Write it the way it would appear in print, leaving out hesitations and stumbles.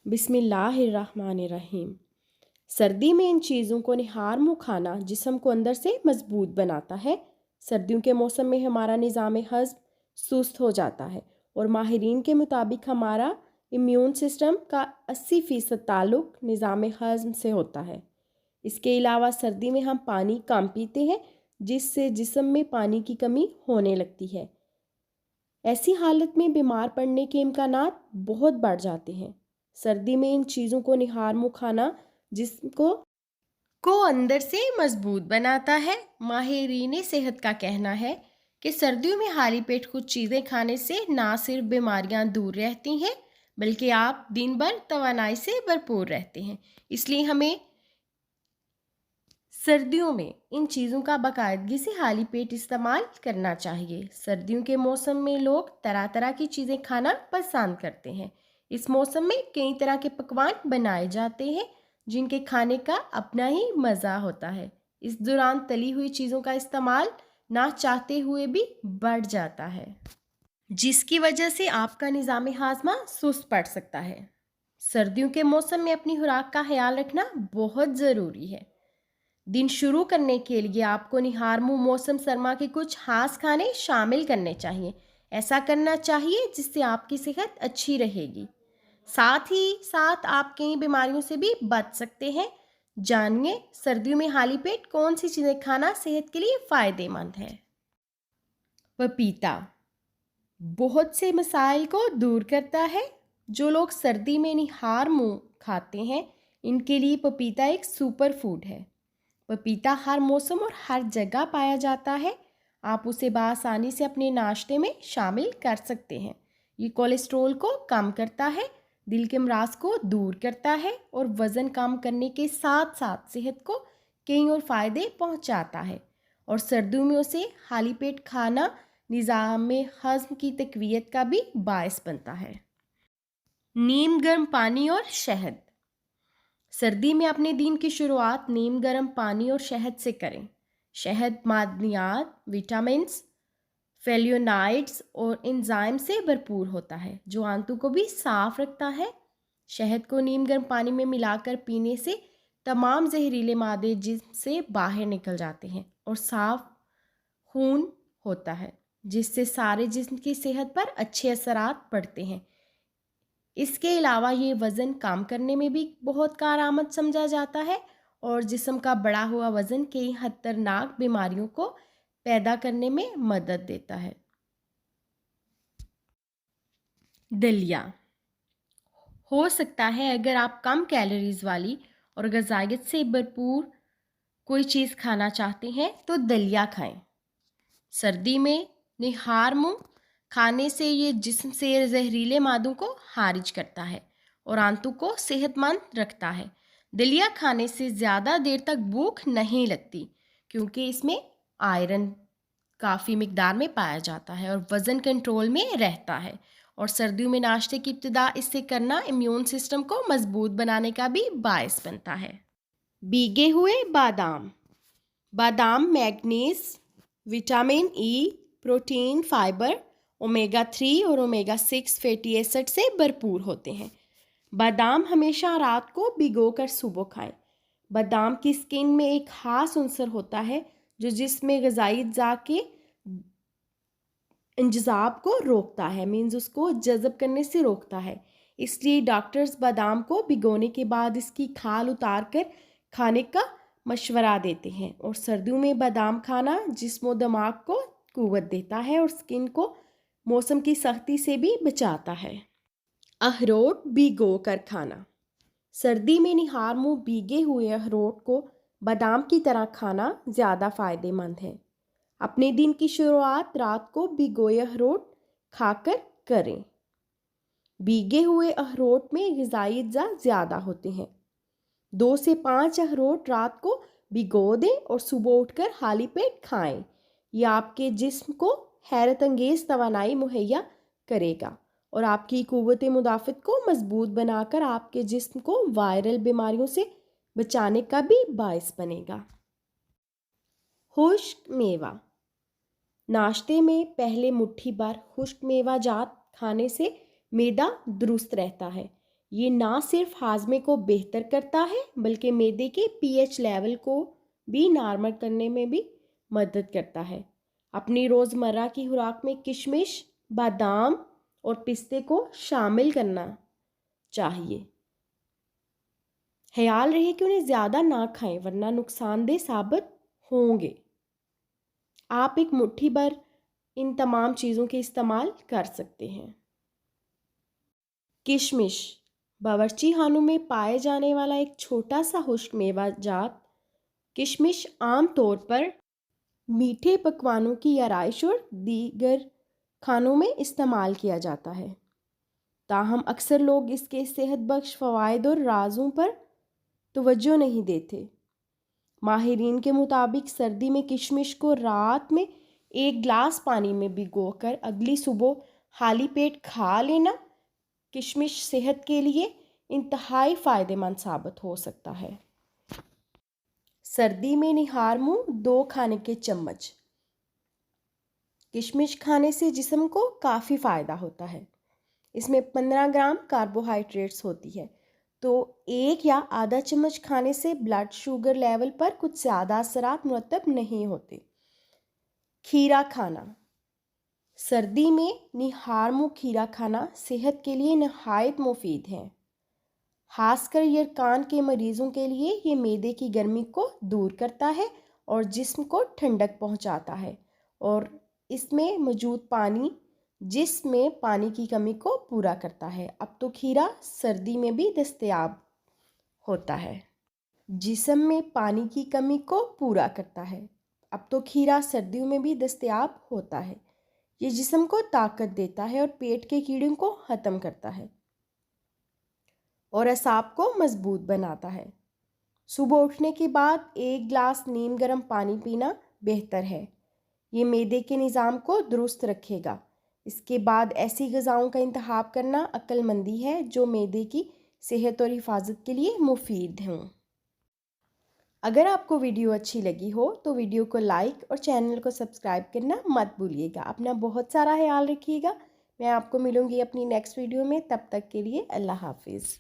बिस्मिल्लाहिर्रहमानिर्रहीम। सर्दी में इन चीज़ों को निहार मुँह खाना जिस्म को अंदर से मजबूत बनाता है। सर्दियों के मौसम में हमारा निज़ाम हज़्म सुस्त हो जाता है और माहिरीन के मुताबिक हमारा इम्यून सिस्टम का 80% ताल्लुक निज़ाम हज़्म से होता है। इसके अलावा सर्दी में हम पानी कम पीते हैं, जिससे जिस्म में पानी की कमी होने लगती है। ऐसी हालत में बीमार पड़ने के इम्कानात बहुत बढ़ जाते हैं। सर्दी में इन चीज़ों को निहार मुँह खाना जिस्म को अंदर से मजबूत बनाता है। माहिरीन सेहत का कहना है कि सर्दियों में खाली पेट कुछ चीज़ें खाने से ना सिर्फ बीमारियां दूर रहती हैं, बल्कि आप दिन भर तवानाई से भरपूर रहते हैं। इसलिए हमें सर्दियों में इन चीज़ों का बाकायदगी से खाली पेट इस्तेमाल करना चाहिए। सर्दियों के मौसम में लोग तरह तरह की चीज़ें खाना पसंद करते हैं। इस मौसम में कई तरह के पकवान बनाए जाते हैं, जिनके खाने का अपना ही मज़ा होता है। इस दौरान तली हुई चीज़ों का इस्तेमाल ना चाहते हुए भी बढ़ जाता है, जिसकी वजह से आपका निज़ाम हाजमा सुस्त पड़ सकता है। सर्दियों के मौसम में अपनी खुराक का ख्याल रखना बहुत ज़रूरी है। दिन शुरू करने के लिए आपको निहार मुँह मौसम सरमा के कुछ खास खाने शामिल करने चाहिए। ऐसा करना चाहिए जिससे आपकी सेहत अच्छी रहेगी। साथ ही साथ आप कई बीमारियों से भी बच सकते हैं। जानिए सर्दियों में खाली पेट कौन सी चीज़ें खाना सेहत के लिए फ़ायदेमंद है। पपीता बहुत से मसाइल को दूर करता है। जो लोग सर्दी में निहार मुँह खाते हैं, इनके लिए पपीता एक सुपर फूड है। पपीता हर मौसम और हर जगह पाया जाता है। आप उसे बआसानी से अपने नाश्ते में शामिल कर सकते हैं। ये कोलेस्ट्रॉल को कम करता है, दिल के अमराज को दूर करता है और वज़न कम करने के साथ साथ सेहत को कई और फ़ायदे पहुंचाता है। और सर्दियों में उसे खाली पेट खाना निज़ाम हज़्म की तक़वियत का भी बायस बनता है। नीम गर्म पानी और शहद। सर्दी में अपने दिन की शुरुआत नीम गर्म पानी और शहद से करें। शहद मादनियात, विटामिन्स, फ्लेवोनॉइड्स और एंजाइम से भरपूर होता है, जो आंतों को भी साफ रखता है। शहद को नीम गर्म पानी में मिलाकर पीने से तमाम जहरीले मादे जिस्म से बाहर निकल जाते हैं और साफ खून होता है, जिससे सारे जिस्म की सेहत पर अच्छे असरात पड़ते हैं। इसके अलावा ये वज़न कम करने में भी बहुत कारआमद समझा जाता है और जिस्म का बढ़ा हुआ वज़न कई खतरनाक बीमारियों को पैदा करने में मदद देता है। दलिया हो सकता है अगर आप कम कैलोरीज वाली और ग़िज़ाइयत से भरपूर कोई चीज़ खाना चाहते हैं तो दलिया खाएं। सर्दी में निहार मुँह खाने से ये जिस्म से जहरीले मादों को खारिज करता है और आंतों को सेहतमंद रखता है। दलिया खाने से ज़्यादा देर तक भूख नहीं लगती, क्योंकि इसमें आयरन काफ़ी मिकदार में पाया जाता है और वज़न कंट्रोल में रहता है। और सर्दियों में नाश्ते की इब्तिदा इससे करना इम्यून सिस्टम को मजबूत बनाने का भी बायस बनता है। भीगे हुए बादाम। बादाम manganese, vitamin E, protein, fibre, omega 3 और ओमेगा 6 फैटी एसिड से भरपूर होते हैं। बादाम हमेशा रात को भिगोकर सुबह खाएं। बादाम की स्किन में एक खास अंसर होता है जो जिसमें ग़िज़ाई अज़्ज़ा के इंजज़ाब को रोकता है, मीन्स उसको जज़ब करने से रोकता है। इसलिए डॉक्टर्स बादाम को भिगोने के बाद इसकी खाल उतार कर खाने का मशवरा देते हैं। और सर्दियों में बादाम खाना जिस्म और दिमाग को क़ुव्वत देता है और स्किन को मौसम की सख्ती से भी बचाता है। अखरोट भिगो कर खाना। सर्दी में निहार मुँह भीगे हुए अखरोट को बादाम की तरह खाना ज़्यादा फ़ायदेमंद है। अपने दिन की शुरुआत रात को भिगोए अखरोट खाकर करें। भीगे हुए अखरोट में ग़िज़ाई अज़्ज़ा ज़्यादा होते हैं। 2 से 5 अखरोट रात को भिगो दें और सुबह उठकर खाली पेट खाएं। यह आपके जिस्म को हैरत अंगेज़ तवानाई मुहैया करेगा और आपकी क़ुव्वत मुदाफ़त को मजबूत बनाकर आपके जिस्म को वायरल बीमारियों से बचाने का भी बायस बनेगा। खुश्क मेवा। नाश्ते में पहले मुट्ठी भर खुश्क मेवा जात खाने से मैदा दुरुस्त रहता है। یہ نہ صرف ہاضمے کو بہتر کرتا ہے بلکہ معدے کے پی ایچ لیول کو بھی نارمل کرنے میں بھی مدد کرتا ہے۔ اپنی روزمرہ کی خوراک میں کشمش، بادام اور پستے کو شامل کرنا چاہیے۔ خیال رہے کہ انہیں زیادہ نہ کھائیں ورنہ نقصان دہ ثابت ہوں گے۔ آپ ایک مٹھی بھر ان تمام چیزوں کے استعمال کر سکتے ہیں۔ کشمش باورچی خانوں میں پائے جانے والا ایک چھوٹا سا خشک میوہ جات۔ کشمش عام طور پر میٹھے پکوانوں کی آرائش اور دیگر کھانوں میں استعمال کیا جاتا ہے، تاہم اکثر لوگ اس کے صحت بخش فوائد اور رازوں پر توجہ نہیں دیتے۔ ماہرین کے مطابق سردی میں کشمش کو رات میں 1 گلاس پانی میں بھگو کر اگلی صبح خالی پیٹ کھا لینا کشمش صحت کے لیے انتہائی فائدہ مند ثابت ہو سکتا ہے۔ سردی میں نہار منہ 2 کھانے کے چمچ۔ کشمش کھانے سے جسم کو کافی فائدہ ہوتا ہے۔ اس میں 15 گرام کاربوہائیڈریٹس ہوتی ہے، تو 1 یا آدھا چمچ کھانے سے بلڈ شوگر لیول پر کچھ زیادہ اثرات مرتب نہیں ہوتے۔ کھیرا کھانا۔ سردی میں نہار منہ کھیرا کھانا صحت کے لیے نہایت مفید ہے، خاص کر یرقان کے مریضوں کے لیے۔ یہ معدے کی گرمی کو دور کرتا ہے اور جسم کو ٹھنڈک پہنچاتا ہے، اور اس میں موجود پانی جسم میں پانی کی کمی کو پورا کرتا ہے۔ اب تو کھیرا سردی میں بھی دستیاب ہوتا ہے۔ جسم میں پانی کی کمی کو پورا کرتا ہے۔ اب تو کھیرا سردیوں میں بھی دستیاب ہوتا ہے۔ یہ جسم کو طاقت دیتا ہے اور پیٹ کے کیڑوں کو ختم کرتا ہے اور اعصاب کو مضبوط بناتا ہے۔ صبح اٹھنے کے بعد 1 گلاس نیم گرم پانی پینا بہتر ہے۔ یہ معدے کے نظام کو درست رکھے گا۔ اس کے بعد ایسی غذاؤں کا انتخاب کرنا عقل مندی ہے جو معدے کی صحت اور حفاظت کے لیے مفید ہوں۔ اگر آپ کو ویڈیو اچھی لگی ہو تو ویڈیو کو لائک اور چینل کو سبسکرائب کرنا مت بھولیے گا۔ اپنا بہت سارا خیال رکھیے گا۔ میں آپ کو ملوں گی اپنی نیکسٹ ویڈیو میں، تب تک کے لیے اللہ حافظ۔